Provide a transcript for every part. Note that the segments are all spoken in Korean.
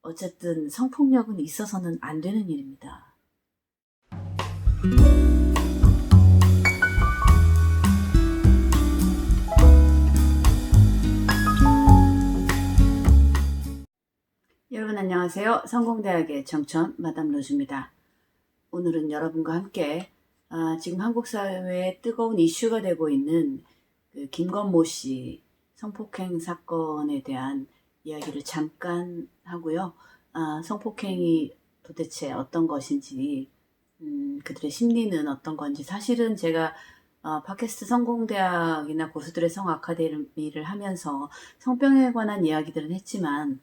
어쨌든 성폭력은 있어서는 안 되는 일입니다. 여러분 안녕하세요. 성공대학의 정천 마담 로즈입니다. 오늘은 여러분과 함께 지금 한국 사회에 뜨거운 이슈가 되고 있는 그 김건모 씨 성폭행 사건에 대한 이야기를 잠깐 하고요. 성폭행이 도대체 어떤 것인지, 그들의 심리는 어떤 건지, 사실은 제가 팟캐스트 성공대학이나 고수들의 성아카데미를 하면서 성병에 관한 이야기들은 했지만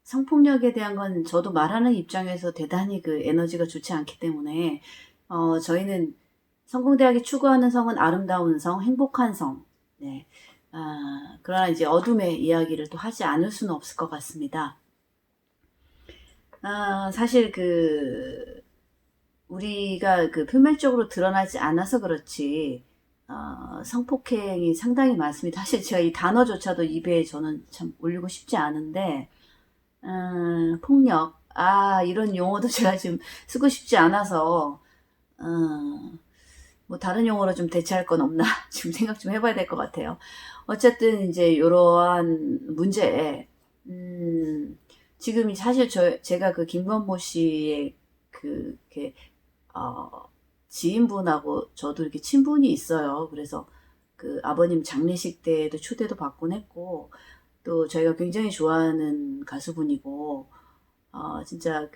성폭력에 대한 건 저도 말하는 입장에서 대단히 그 에너지가 좋지 않기 때문에 저희는 성공대학이 추구하는 성은 아름다운 성, 행복한 성. 네. 그러나 이제 어둠의 이야기를 또 하지 않을 수는 없을 것 같습니다. 사실 우리가 표면적으로 드러나지 않아서 그렇지, 성폭행이 상당히 많습니다. 사실 제가 이 단어조차도 입에 저는 참 올리고 싶지 않은데, 폭력. 이런 용어도 제가 지금 쓰고 싶지 않아서, 뭐 다른 용어로 좀 대체할 건 없나 지금 생각 좀 해봐야 될 것 같아요. 어쨌든 이제 이러한 문제에, 지금 사실 제가 그 김건모 씨의 지인분하고 저도 이렇게 친분이 있어요. 그래서 그 아버님 장례식 때도 초대도 받곤 했고, 또 저희가 굉장히 좋아하는 가수분이고, 진짜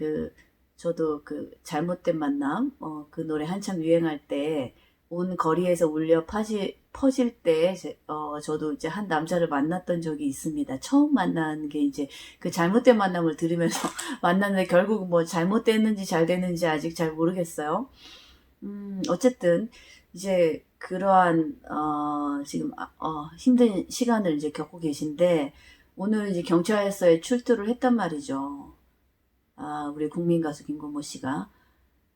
저도 잘못된 만남, 그 노래 한참 유행할 때, 온 거리에서 울려 퍼질 때, 저도 이제 한 남자를 만났던 적이 있습니다. 처음 만난 게 이제 그 잘못된 만남을 들으면서 만났는데 결국 뭐 잘못됐는지 잘 됐는지 아직 잘 모르겠어요. 어쨌든, 이제 그러한, 지금, 힘든 시간을 이제 겪고 계신데, 오늘 이제 경찰서에 출두를 했단 말이죠. 우리 국민 가수 김건모 씨가.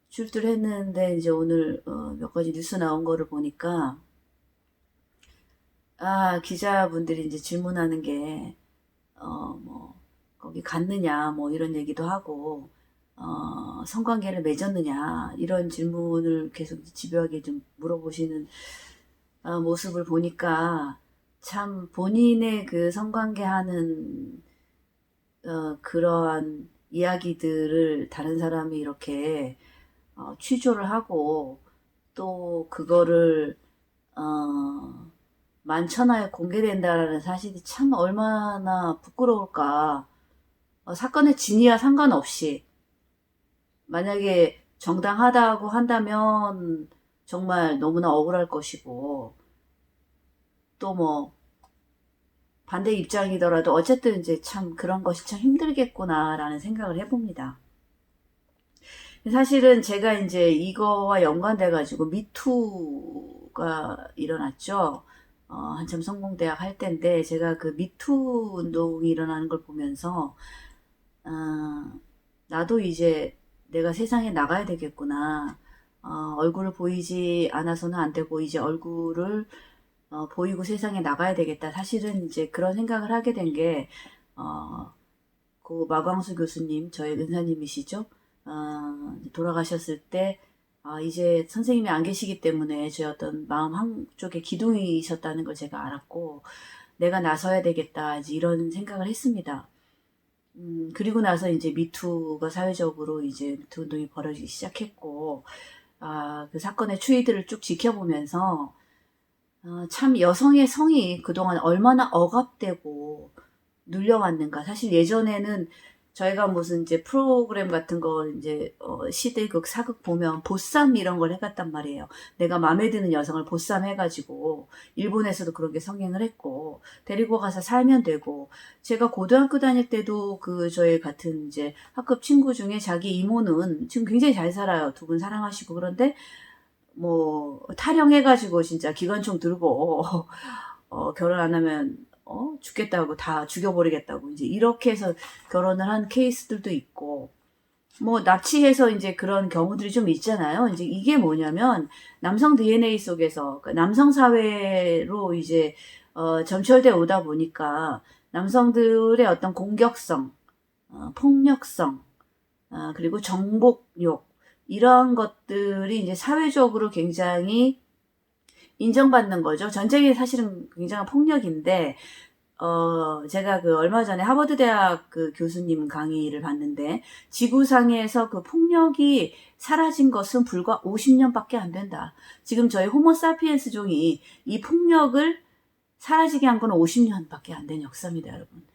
출두를 했는데, 이제 오늘, 몇 가지 뉴스 나온 거를 보니까, 기자분들이 이제 질문하는 게, 거기 갔느냐, 뭐 이런 얘기도 하고, 성관계를 맺었느냐, 이런 질문을 계속 집요하게 좀 물어보시는 모습을 보니까 참 본인의 그 성관계 하는 그러한 이야기들을 다른 사람이 이렇게 취조를 하고 또 그거를 만천하에 공개된다라는 사실이 참 얼마나 부끄러울까. 사건의 진위와 상관없이 만약에 정당하다고 한다면 정말 너무나 억울할 것이고, 또 뭐 반대 입장이더라도 어쨌든 이제 참 그런 것이 참 힘들겠구나라는 생각을 해봅니다. 사실은 제가 이제 이거와 연관돼 가지고 미투가 일어났죠. 한참 성공대학 할 때인데 제가 그 미투 운동이 일어나는 걸 보면서 나도 이제 내가 세상에 나가야 되겠구나. 얼굴을 보이지 않아서는 안 되고 이제 얼굴을 보이고 세상에 나가야 되겠다. 사실은 이제 그런 생각을 하게 된 게, 그 마광수 교수님, 저의 은사님이시죠? 돌아가셨을 때, 이제 선생님이 안 계시기 때문에 제 어떤 마음 한쪽에 기둥이셨다는 걸 제가 알았고, 내가 나서야 되겠다. 이제 이런 생각을 했습니다. 그리고 나서 이제 미투가 사회적으로 이제 미투 운동이 벌어지기 시작했고, 그 사건의 추이들을 쭉 지켜보면서, 참 여성의 성이 그동안 얼마나 억압되고 눌려왔는가. 사실 예전에는 저희가 무슨 이제 프로그램 같은 거 이제 시대극, 사극 보면 보쌈 이런 걸 해갔단 말이에요. 내가 마음에 드는 여성을 보쌈 해가지고 일본에서도 그런 게 성행을 했고 데리고 가서 살면 되고, 제가 고등학교 다닐 때도 저희 같은 이제 학급 친구 중에 자기 이모는 지금 굉장히 잘 살아요. 두 분 사랑하시고. 그런데 뭐 탈영해가지고 진짜 기관총 들고 결혼 안 하면 죽겠다고, 다 죽여버리겠다고 이제 이렇게 해서 결혼을 한 케이스들도 있고, 뭐 납치해서 이제 그런 경우들이 좀 있잖아요. 이제 이게 뭐냐면 남성 DNA 속에서 남성 사회로 이제 점철돼 오다 보니까 남성들의 어떤 공격성, 폭력성, 그리고 정복욕, 이런 것들이 이제 사회적으로 굉장히 인정받는 거죠. 전쟁이 사실은 굉장한 폭력인데, 제가 얼마 전에 하버드 대학 교수님 강의를 봤는데, 지구상에서 그 폭력이 사라진 것은 불과 50년밖에 안 된다. 지금 저희 호모사피엔스 종이 이 폭력을 사라지게 한 건 50년밖에 안 된 역사입니다, 여러분.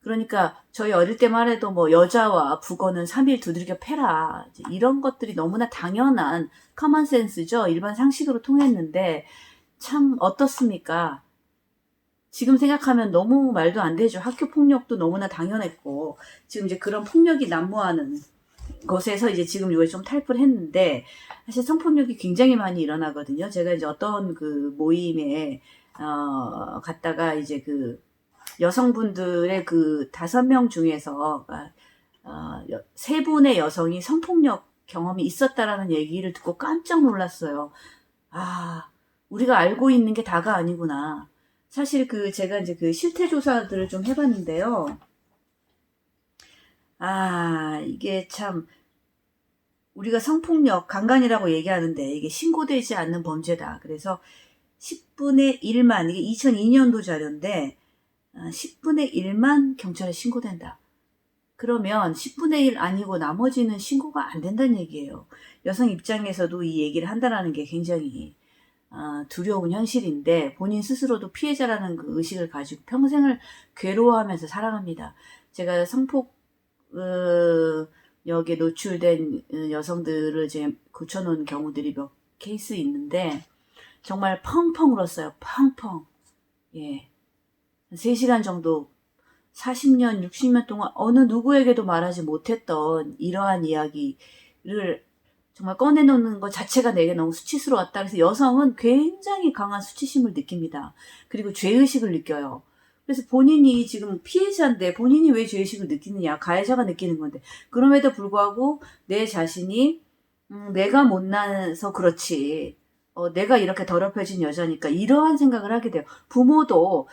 그러니까 저희 어릴 때만 해도 뭐 여자와 북어는 3일 두들겨 패라, 이런 것들이 너무나 당연한 커먼센스죠. 일반 상식으로 통했는데 참 어떻습니까? 지금 생각하면 너무 말도 안 되죠. 학교 폭력도 너무나 당연했고, 지금 이제 그런 폭력이 난무하는 것에서 이제 지금 이걸 좀 탈피를 했는데, 사실 성폭력이 굉장히 많이 일어나거든요. 제가 이제 어떤 모임에 갔다가 이제 여성분들의 5명 중에서 3분의 여성이 성폭력 경험이 있었다라는 얘기를 듣고 깜짝 놀랐어요. 아, 우리가 알고 있는 게 다가 아니구나. 사실 제가 이제 실태 조사들을 좀 해봤는데요. 이게 참, 우리가 성폭력, 강간이라고 얘기하는데 이게 신고되지 않는 범죄다. 그래서 10분의 1만, 이게 2002년도 자료인데, 10분의 1만 경찰에 신고된다. 그러면 10분의 1 아니고 나머지는 신고가 안 된다는 얘기예요. 여성 입장에서도 이 얘기를 한다는 게 굉장히 두려운 현실인데, 본인 스스로도 피해자라는 그 의식을 가지고 평생을 괴로워하면서 살아갑니다. 제가 성폭력에 노출된 여성들을 이제 고쳐놓은 경우들이 몇 케이스 있는데, 정말 펑펑 울었어요. 펑펑. 예. 3시간 정도, 40년, 60년 동안 어느 누구에게도 말하지 못했던 이러한 이야기를 정말 꺼내놓는 것 자체가 내게 너무 수치스러웠다. 그래서 여성은 굉장히 강한 수치심을 느낍니다. 그리고 죄의식을 느껴요. 그래서 본인이 지금 피해자인데 본인이 왜 죄의식을 느끼느냐. 가해자가 느끼는 건데. 그럼에도 불구하고 내 자신이 내가 못나서 그렇지. 내가 이렇게 더럽혀진 여자니까 이러한 생각을 하게 돼요. 부모도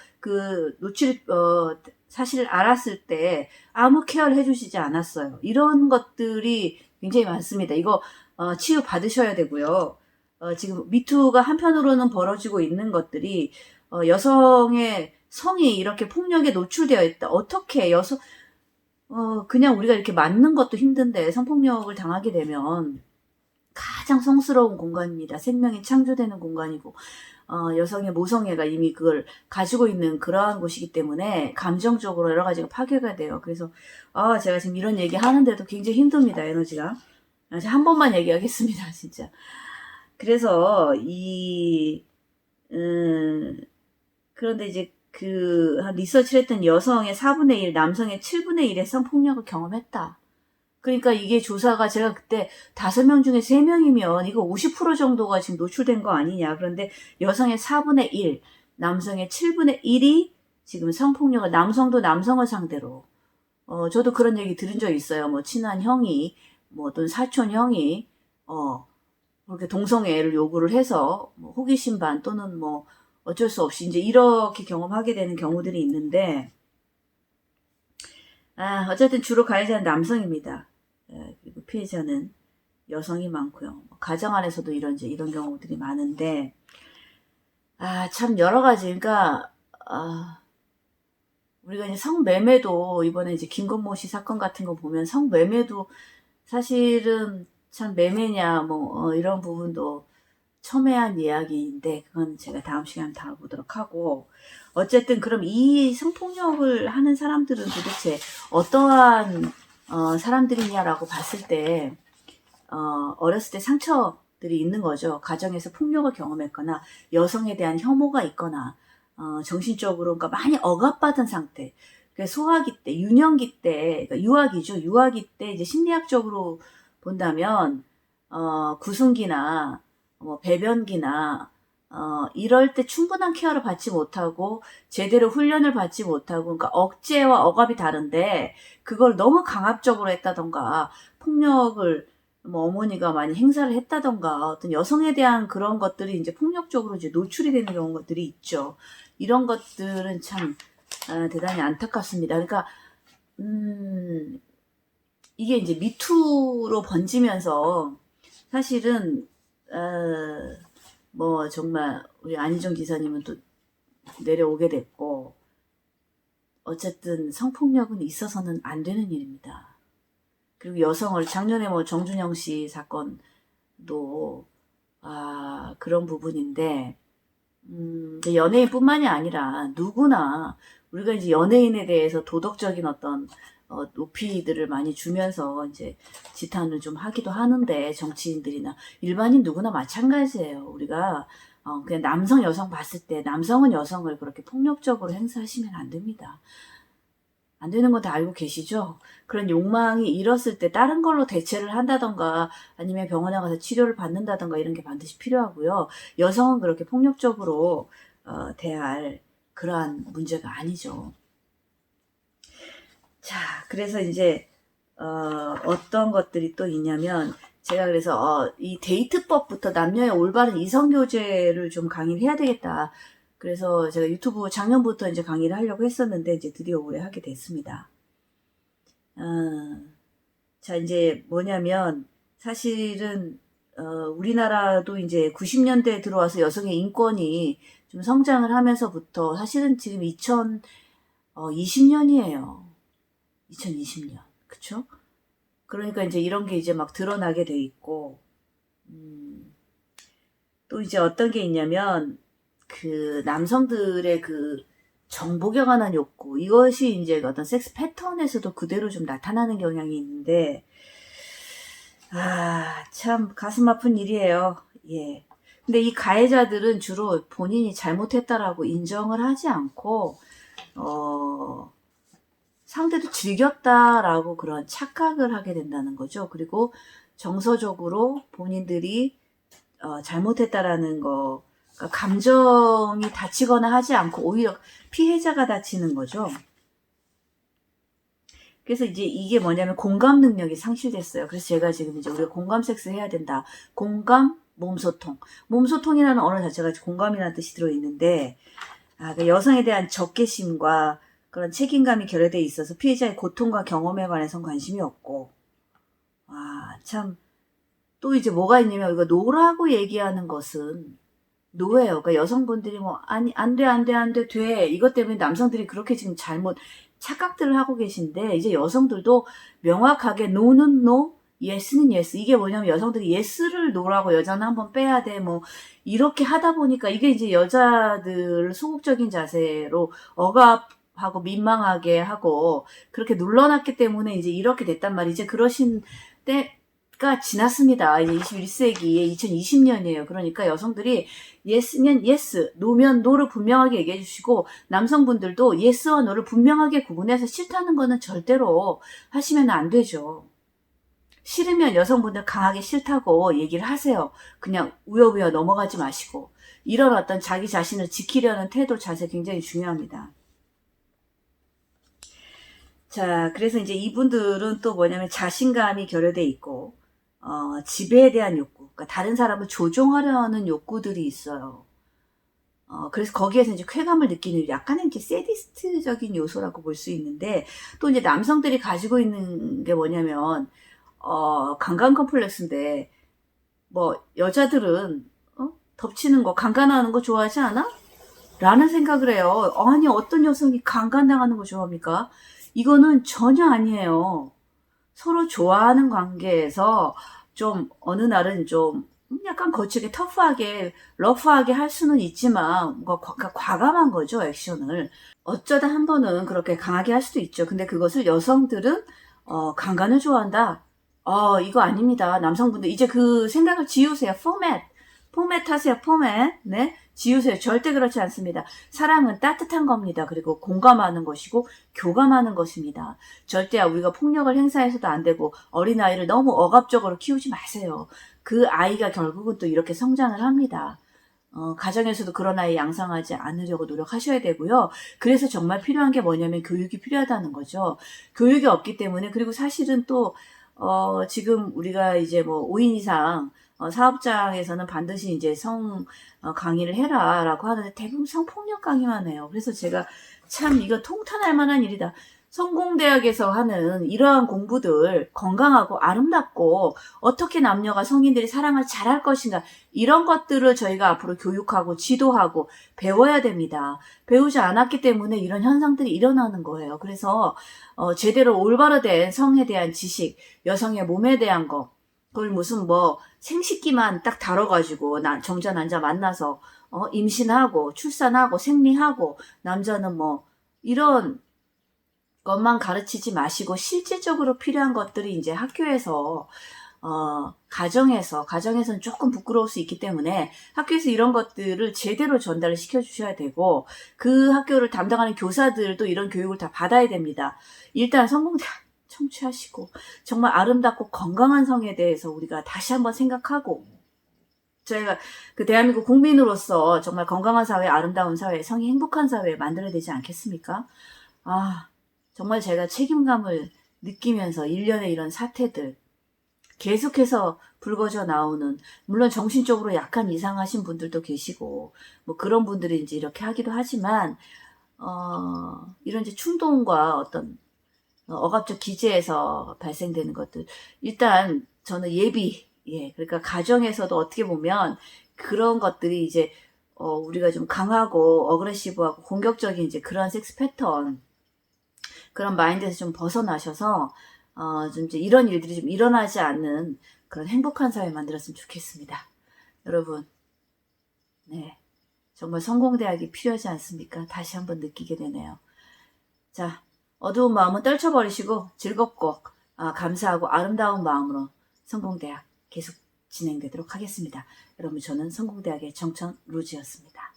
사실 알았을 때 아무 케어를 해주시지 않았어요. 이런 것들이 굉장히 많습니다. 이거 치유 받으셔야 되고요. 지금 미투가 한편으로는 벌어지고 있는 것들이 여성의 성이 이렇게 폭력에 노출되어 있다. 어떻게 그냥 우리가 이렇게 맞는 것도 힘든데 성폭력을 당하게 되면 가장 성스러운 공간입니다. 생명이 창조되는 공간이고, 여성의 모성애가 이미 그걸 가지고 있는 그러한 곳이기 때문에 감정적으로 여러 가지가 파괴가 돼요. 그래서 제가 지금 이런 얘기 하는데도 굉장히 힘듭니다. 에너지가. 한 번만 얘기하겠습니다. 진짜. 그래서 그런데 이제 한 리서치를 했던 여성의 4분의 1, 남성의 7분의 1의 성폭력을 경험했다. 그러니까 이게 조사가 제가 그때 5명 중에 3명이면 이거 50% 정도가 지금 노출된 거 아니냐. 그런데 여성의 4분의 1, 남성의 7분의 1이 지금 성폭력을, 남성도 남성을 상대로. 저도 그런 얘기 들은 적 있어요. 뭐 친한 형이, 뭐 어떤 사촌 형이, 그렇게 동성애를 요구를 해서 뭐 호기심 반 또는 뭐 어쩔 수 없이 이제 이렇게 경험하게 되는 경우들이 있는데, 어쨌든 주로 가해자는 남성입니다. 그리고 피해자는 여성이 많고요. 가정 안에서도 이런 경우들이 많은데, 참 여러 가지. 그러니까, 우리가 이제 성매매도 이번에 이제 김건모 씨 사건 같은 거 보면 성매매도 사실은 참 매매냐, 이런 부분도 첨예한 이야기인데, 그건 제가 다음 시간에 다뤄보도록 하고, 어쨌든 그럼 이 성폭력을 하는 사람들은 도대체 어떠한 사람들이냐라고 봤을 때 어렸을 때 상처들이 있는 거죠. 가정에서 폭력을 경험했거나 여성에 대한 혐오가 있거나 정신적으로 그러니까 많이 억압받은 상태. 소화기 때, 유년기 때, 그러니까 유아기죠. 유아기 때 이제 심리학적으로 본다면 구승기나 배변기나 이럴 때 충분한 케어를 받지 못하고 제대로 훈련을 받지 못하고, 그러니까 억제와 억압이 다른데 그걸 너무 강압적으로 했다던가 폭력을 어머니가 많이 행사를 했다던가 어떤 여성에 대한 그런 것들이 이제 폭력적으로 이제 노출이 되는 경우들이 있죠. 이런 것들은 참 대단히 안타깝습니다. 그러니까 음, 이게 이제 미투로 번지면서 사실은 뭐 정말 우리 안희정 지사님은 또 내려오게 됐고 어쨌든 성폭력은 있어서는 안 되는 일입니다. 그리고 여성을 작년에 뭐 정준영 씨 사건도 그런 부분인데 연예인뿐만이 아니라 누구나 우리가 이제 연예인에 대해서 도덕적인 어떤 높이들을 많이 주면서 이제 지탄을 좀 하기도 하는데 정치인들이나 일반인 누구나 마찬가지예요. 우리가 그냥 남성 여성 봤을 때 남성은 여성을 그렇게 폭력적으로 행사하시면 안 됩니다. 안 되는 거 다 알고 계시죠? 그런 욕망이 일었을 때 다른 걸로 대체를 한다던가 아니면 병원에 가서 치료를 받는다던가 이런 게 반드시 필요하고요. 여성은 그렇게 폭력적으로 대할 그러한 문제가 아니죠. 자, 그래서 이제 어떤 것들이 또 있냐면 제가 그래서 이 데이트법부터 남녀의 올바른 이성교제를 좀 강의를 해야 되겠다. 그래서 제가 유튜브 작년부터 이제 강의를 하려고 했었는데 이제 드디어 올해 하게 됐습니다. 자, 이제 뭐냐면 사실은 우리나라도 이제 90년대에 들어와서 여성의 인권이 좀 성장을 하면서부터 사실은 지금 2020년이에요. 2020년. 그쵸? 그러니까 이제 이런 게 이제 막 드러나게 돼 있고, 또 이제 어떤 게 있냐면, 그 남성들의 그 정복에 관한 욕구, 이것이 이제 어떤 섹스 패턴에서도 그대로 좀 나타나는 경향이 있는데, 참 가슴 아픈 일이에요. 예. 근데 이 가해자들은 주로 본인이 잘못했다라고 인정을 하지 않고, 상대도 즐겼다라고 그런 착각을 하게 된다는 거죠. 그리고 정서적으로 본인들이 잘못했다라는 거, 그러니까 감정이 다치거나 하지 않고 오히려 피해자가 다치는 거죠. 그래서 이제 이게 뭐냐면 공감 능력이 상실됐어요. 그래서 제가 지금 이제 우리가 공감 섹스 해야 된다. 공감, 몸소통. 몸소통이라는 언어 자체가 공감이라는 뜻이 들어있는데, 그 여성에 대한 적개심과 그런 책임감이 결여되어 있어서 피해자의 고통과 경험에 관해서는 관심이 없고, 참, 또 이제 뭐가 있냐면, 이거 노라고 얘기하는 것은 노예요. 그러니까 여성분들이 뭐, 아니, 안 돼, 안 돼, 안 돼, 돼. 이것 때문에 남성들이 그렇게 지금 잘못 착각들을 하고 계신데, 이제 여성들도 명확하게 노는 노, 예스는 예스. 이게 뭐냐면 여성들이 예스를 노라고 여자는 한번 빼야 돼. 뭐, 이렇게 하다 보니까 이게 이제 여자들 소극적인 자세로 억압하고 민망하게 하고 그렇게 눌러놨기 때문에 이제 이렇게 됐단 말이지. 이제 그러신 때가 지났습니다. 이제 21세기에 2020년이에요. 그러니까 여성들이 예스면 예스, 노면 노를 분명하게 얘기해 주시고 남성분들도 예스와 노를 분명하게 구분해서 싫다는 거는 절대로 하시면 안 되죠. 싫으면 여성분들 강하게 싫다고 얘기를 하세요. 그냥 우여우여 넘어가지 마시고. 이런 어떤 자기 자신을 지키려는 태도 자세 굉장히 중요합니다. 자, 그래서 이제 이분들은 또 뭐냐면 자신감이 결여돼 있고, 지배에 대한 욕구, 그러니까 다른 사람을 조종하려는 욕구들이 있어요. 그래서 거기에서 이제 쾌감을 느끼는 약간은 이제 세디스트적인 요소라고 볼 수 있는데, 또 이제 남성들이 가지고 있는 게 뭐냐면, 강간 컴플렉스인데, 뭐, 여자들은, 덮치는 거, 강간하는 거 좋아하지 않아? 라는 생각을 해요. 아니, 어떤 여성이 강간당하는 거 좋아합니까? 이거는 전혀 아니에요. 서로 좋아하는 관계에서 좀, 어느 날은 좀, 약간 거칠게, 터프하게, 러프하게 할 수는 있지만, 뭔가 과감한 거죠, 액션을. 어쩌다 한 번은 그렇게 강하게 할 수도 있죠. 근데 그것을 여성들은, 강간을 좋아한다. 이거 아닙니다. 남성분들, 이제 그 생각을 지우세요. 포맷 하세요, 포맷. 네? 지우세요. 절대 그렇지 않습니다. 사랑은 따뜻한 겁니다. 그리고 공감하는 것이고, 교감하는 것입니다. 절대 우리가 폭력을 행사해서도 안 되고, 어린아이를 너무 억압적으로 키우지 마세요. 그 아이가 결국은 또 이렇게 성장을 합니다. 가정에서도 그런 아이 양성하지 않으려고 노력하셔야 되고요. 그래서 정말 필요한 게 뭐냐면 교육이 필요하다는 거죠. 교육이 없기 때문에, 그리고 사실은 또, 지금 우리가 이제 뭐 5인 이상 사업장에서는 반드시 이제 강의를 해라라고 하는데 대부분 성폭력 강의만 해요. 그래서 제가 참 이거 통탄할 만한 일이다. 성공대학에서 하는 이러한 공부들 건강하고 아름답고 어떻게 남녀가 성인들이 사랑을 잘할 것인가 이런 것들을 저희가 앞으로 교육하고 지도하고 배워야 됩니다. 배우지 않았기 때문에 이런 현상들이 일어나는 거예요. 그래서 제대로 올바로 된 성에 대한 지식, 여성의 몸에 대한 거 그걸 무슨 뭐 생식기만 딱 다뤄가지고 정자 난자 만나서 임신하고 출산하고 생리하고 남자는 뭐 이런 것만 가르치지 마시고 실질적으로 필요한 것들이 이제 학교에서 가정에서는 조금 부끄러울 수 있기 때문에 학교에서 이런 것들을 제대로 전달을 시켜주셔야 되고 그 학교를 담당하는 교사들도 이런 교육을 다 받아야 됩니다. 일단 성공대학 청취하시고 정말 아름답고 건강한 성에 대해서 우리가 다시 한번 생각하고 저희가 그 대한민국 국민으로서 정말 건강한 사회, 아름다운 사회, 성이 행복한 사회 만들어야 되지 않겠습니까? 정말 제가 책임감을 느끼면서 일련의 이런 사태들 계속해서 불거져 나오는 물론 정신적으로 약간 이상하신 분들도 계시고 뭐 그런 분들이 이제 이렇게 하기도 하지만 이런 이제 충동과 어떤 억압적 기제에서 발생되는 것들 일단 저는 그러니까 가정에서도 어떻게 보면 그런 것들이 이제 우리가 좀 강하고 어그레시브하고 공격적인 이제 그런 섹스 패턴 그런 마인드에서 좀 벗어나셔서 좀 이제 이런 일들이 좀 일어나지 않는 그런 행복한 사회 만들었으면 좋겠습니다. 여러분, 네, 정말 성공대학이 필요하지 않습니까? 다시 한번 느끼게 되네요. 자, 어두운 마음은 떨쳐버리시고 즐겁고 감사하고 아름다운 마음으로 성공대학 계속 진행되도록 하겠습니다. 여러분, 저는 성공대학의 정천 루지였습니다.